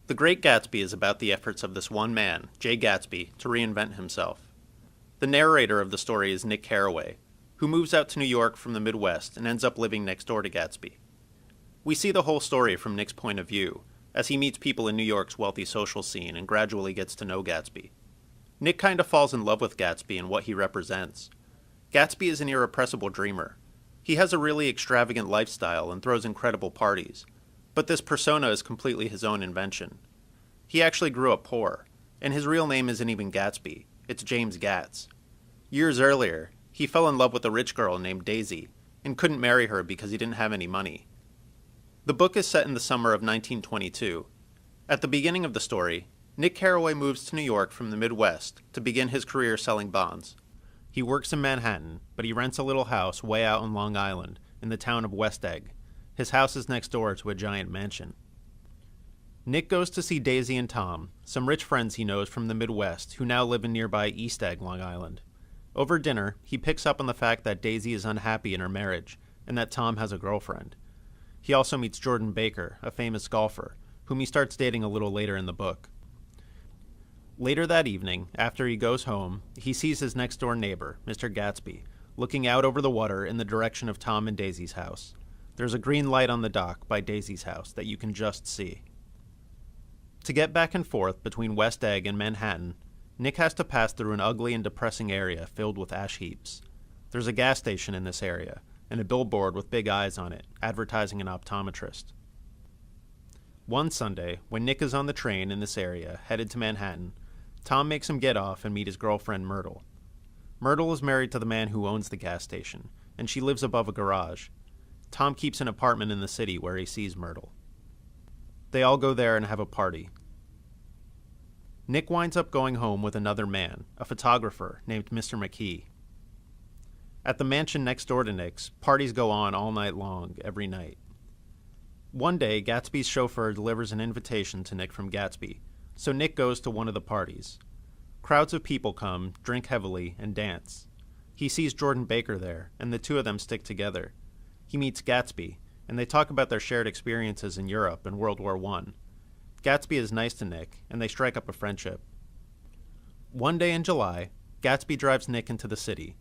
The Great Gatsby is about the efforts of this one man, Jay Gatsby, to reinvent himself. The narrator of the story is Nick Carraway, who moves out to New York from the Midwest and ends up living next door to Gatsby. We see the whole story from Nick's point of view, as he meets people in New York's wealthy social scene and gradually gets to know Gatsby. Nick kinda falls in love with Gatsby and what he represents. Gatsby is an irrepressible dreamer. He has a really extravagant lifestyle and throws incredible parties, but this persona is completely his own invention. He actually grew up poor, and his real name isn't even Gatsby, it's James Gatz. Years earlier, he fell in love with a rich girl named Daisy, and couldn't marry her because he didn't have any money. The book is set in the summer of 1922. At the beginning of the story, Nick Carraway moves to New York from the Midwest to begin his career selling bonds. He works in Manhattan, but he rents a little house way out on Long Island, in the town of West Egg. His house is next door to a giant mansion. Nick goes to see Daisy and Tom, some rich friends he knows from the Midwest who now live in nearby East Egg, Long Island. Over dinner, he picks up on the fact that Daisy is unhappy in her marriage, and that Tom has a girlfriend. He also meets Jordan Baker, a famous golfer, whom he starts dating a little later in the book. Later that evening, after he goes home, he sees his next-door neighbor, Mr. Gatsby, looking out over the water in the direction of Tom and Daisy's house. There's a green light on the dock by Daisy's house that you can just see. To get back and forth between West Egg and Manhattan, Nick has to pass through an ugly and depressing area filled with ash heaps. There's a gas station in this area, and a billboard with big eyes on it, advertising an optometrist. One Sunday, when Nick is on the train in this area, headed to Manhattan, Tom makes him get off and meet his girlfriend Myrtle. Myrtle is married to the man who owns the gas station, and she lives above a garage. Tom keeps an apartment in the city where he sees Myrtle. They all go there and have a party. Nick winds up going home with another man, a photographer named Mr. McKee. At the mansion next door to Nick's, parties go on all night long, every night. One day, Gatsby's chauffeur delivers an invitation to Nick from Gatsby, so Nick goes to one of the parties. Crowds of people come, drink heavily, and dance. He sees Jordan Baker there, and the two of them stick together. He meets Gatsby, and they talk about their shared experiences in Europe and World War I. Gatsby is nice to Nick, and they strike up a friendship. One day in July, Gatsby drives Nick into the city.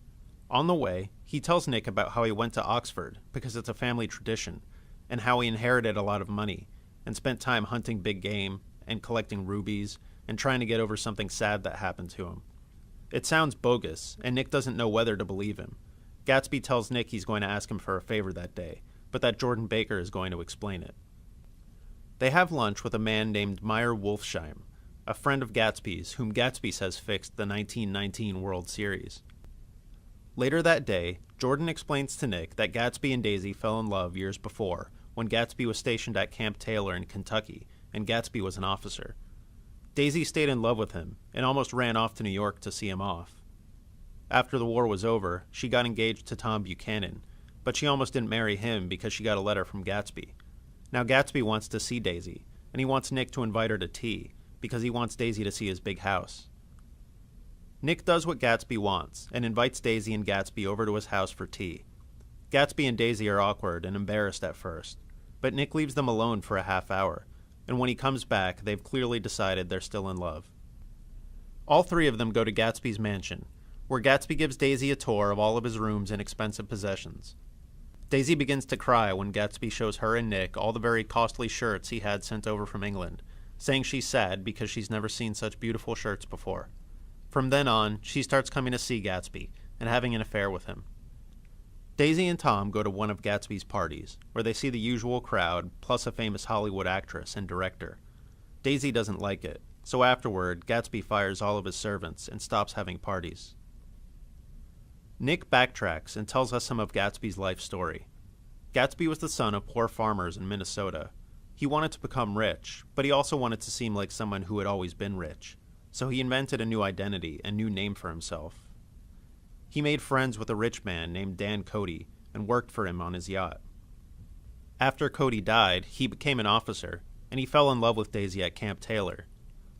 On the way, he tells Nick about how he went to Oxford, because it's a family tradition, and how he inherited a lot of money, and spent time hunting big game, and collecting rubies, and trying to get over something sad that happened to him. It sounds bogus, and Nick doesn't know whether to believe him. Gatsby tells Nick he's going to ask him for a favor that day, but that Jordan Baker is going to explain it. They have lunch with a man named Meyer Wolfsheim, a friend of Gatsby's whom Gatsby says fixed the 1919 World Series. Later that day, Jordan explains to Nick that Gatsby and Daisy fell in love years before, when Gatsby was stationed at Camp Taylor in Kentucky, and Gatsby was an officer. Daisy stayed in love with him, and almost ran off to New York to see him off. After the war was over, she got engaged to Tom Buchanan, but she almost didn't marry him because she got a letter from Gatsby. Now Gatsby wants to see Daisy, and he wants Nick to invite her to tea, because he wants Daisy to see his big house. Nick does what Gatsby wants, and invites Daisy and Gatsby over to his house for tea. Gatsby and Daisy are awkward and embarrassed at first, but Nick leaves them alone for a half hour, and when he comes back, they've clearly decided they're still in love. All three of them go to Gatsby's mansion, where Gatsby gives Daisy a tour of all of his rooms and expensive possessions. Daisy begins to cry when Gatsby shows her and Nick all the very costly shirts he had sent over from England, saying she's sad because she's never seen such beautiful shirts before. From then on, she starts coming to see Gatsby and having an affair with him. Daisy and Tom go to one of Gatsby's parties, where they see the usual crowd, plus a famous Hollywood actress and director. Daisy doesn't like it, so afterward, Gatsby fires all of his servants and stops having parties. Nick backtracks and tells us some of Gatsby's life story. Gatsby was the son of poor farmers in Minnesota. He wanted to become rich, but he also wanted to seem like someone who had always been rich, so he invented a new identity and new name for himself. He made friends with a rich man named Dan Cody and worked for him on his yacht. After Cody died, he became an officer, and he fell in love with Daisy at Camp Taylor.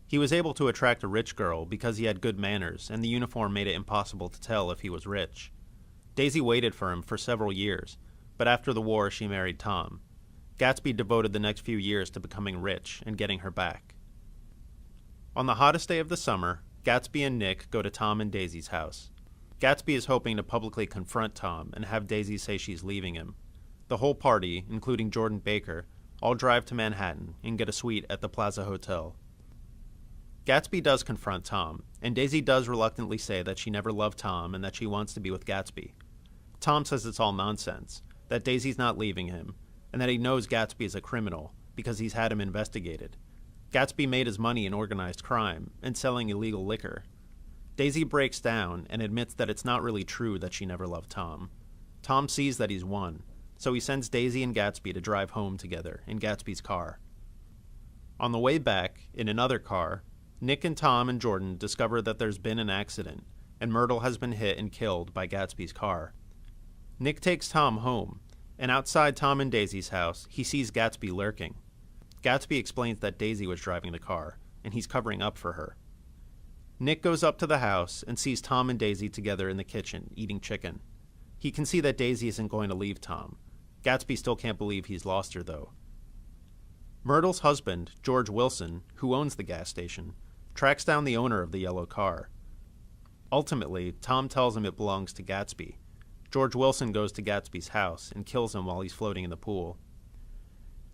He was able to attract a rich girl because he had good manners, and the uniform made it impossible to tell if he was rich. Daisy waited for him for several years, but after the war she married Tom. Gatsby devoted the next few years to becoming rich and getting her back. On the hottest day of the summer, Gatsby and Nick go to Tom and Daisy's house. Gatsby is hoping to publicly confront Tom and have Daisy say she's leaving him. The whole party, including Jordan Baker, all drive to Manhattan and get a suite at the Plaza Hotel. Gatsby does confront Tom, and Daisy does reluctantly say that she never loved Tom and that she wants to be with Gatsby. Tom says it's all nonsense, that Daisy's not leaving him, and that he knows Gatsby is a criminal because he's had him investigated. Gatsby made his money in organized crime and selling illegal liquor. Daisy breaks down and admits that it's not really true that she never loved Tom. Tom sees that he's won, so he sends Daisy and Gatsby to drive home together in Gatsby's car. On the way back, in another car, Nick and Tom and Jordan discover that there's been an accident, and Myrtle has been hit and killed by Gatsby's car. Nick takes Tom home, and outside Tom and Daisy's house, he sees Gatsby lurking. Gatsby explains that Daisy was driving the car, and he's covering up for her. Nick goes up to the house and sees Tom and Daisy together in the kitchen, eating chicken. He can see that Daisy isn't going to leave Tom. Gatsby still can't believe he's lost her, though. Myrtle's husband, George Wilson, who owns the gas station, tracks down the owner of the yellow car. Ultimately, Tom tells him it belongs to Gatsby. George Wilson goes to Gatsby's house and kills him while he's floating in the pool.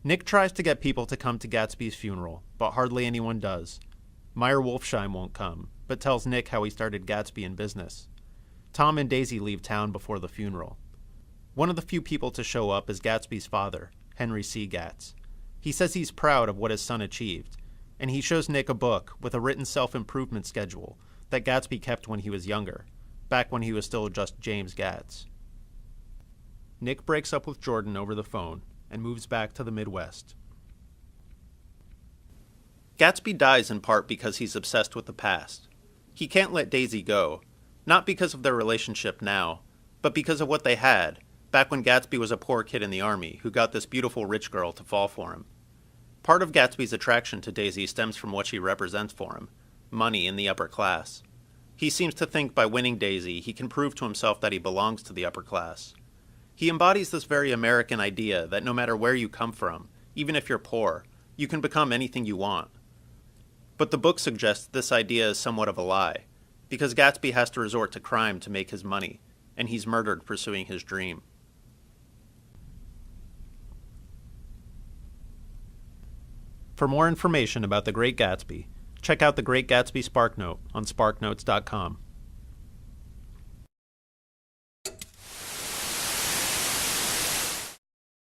Nick tries to get people to come to Gatsby's funeral, but hardly anyone does. Meyer Wolfsheim won't come, but tells Nick how he started Gatsby in business. Tom and Daisy leave town before the funeral. One of the few people to show up is Gatsby's father, Henry C. Gatz. He says he's proud of what his son achieved, and he shows Nick a book with a written self-improvement schedule that Gatsby kept when he was younger, back when he was still just James Gatz. Nick breaks up with Jordan over the phone and moves back to the Midwest. Gatsby dies in part because he's obsessed with the past. He can't let Daisy go, not because of their relationship now, but because of what they had, back when Gatsby was a poor kid in the army who got this beautiful rich girl to fall for him. Part of Gatsby's attraction to Daisy stems from what she represents for him, money in the upper class. He seems to think by winning Daisy, he can prove to himself that he belongs to the upper class. He embodies this very American idea that no matter where you come from, even if you're poor, you can become anything you want. But the book suggests this idea is somewhat of a lie, because Gatsby has to resort to crime to make his money, and he's murdered pursuing his dream. For more information about The Great Gatsby, check out The Great Gatsby SparkNote on sparknotes.com.